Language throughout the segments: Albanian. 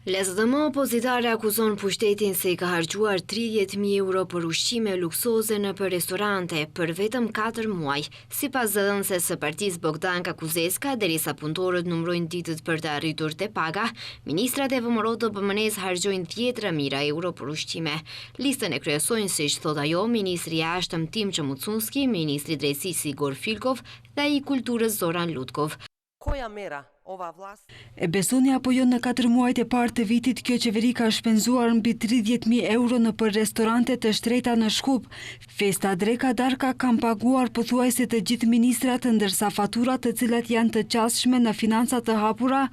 LSDM opozitare akuzon pushtetin se I ka harxuar 30.000 euro për ushqime luksoze në për restorante për vetëm 4 muaj. Sipas zëdhënëses së partisë Bogdanka Kuzeska, derisa punëtorët numërojnë ditët për të arritur te paga, ministrat e VMRO të BMN-s harxojnë 10.000 euro për ushqime. Listën e kryesojnë, siç thot ajo, ministri I jashtëm Tim Çmucunski, ministri I drejtësisë Igor Filkov dhe ai I kulturës Zoran Lutkov. E besoni apo jo, në 4 muajt e parë të vitit kjo qeveri ka shpenzuar mbi 30.000 euro në për restorante të shtrejta në Shkup. Festa Dreka Darka kam paguar pothuajse të gjithë ministrat, ndërsa faturat të cilat janë të qasshme në financat të hapura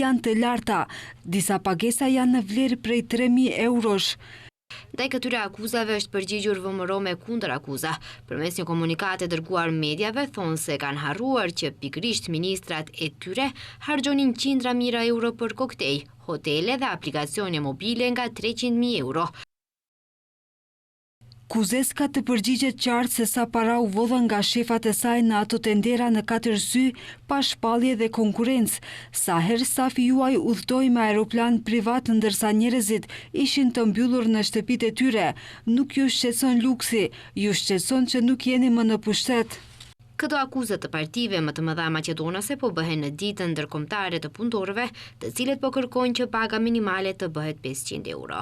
janë të larta. Disa pagesa janë në vlerë prej 3.000 eurosh. Ndaj këtyre akuzave është përgjigjur VMRO me kundër akuza. Përmes një komunikate dërguar mediave, thonë se kanë harruar që pikërisht ministrat e tyre harxhonin qindra mijëra euro për koktej, hotele dhe aplikacione mobile nga 300.000 euro. Kuzeska të përgjigjet qartë se sa para u vodhën nga shefat e saj në ato tendera në 4 sy, pa shpallje dhe konkurrencë. Sa herë stafi juaj udhtoi me aeroplan privat ndërsa njerëzit ishin të mbyllur në shtëpitë e tyre. Nuk ju shqetëson luksi, ju shqetëson që nuk jeni më në pushtet. Këto akuzat të partive më të mëdha maqedonase po bëhen në ditën ndërkombëtare të punëtorëve, të cilët po kërkojnë që paga minimale të bëhet 500 euro.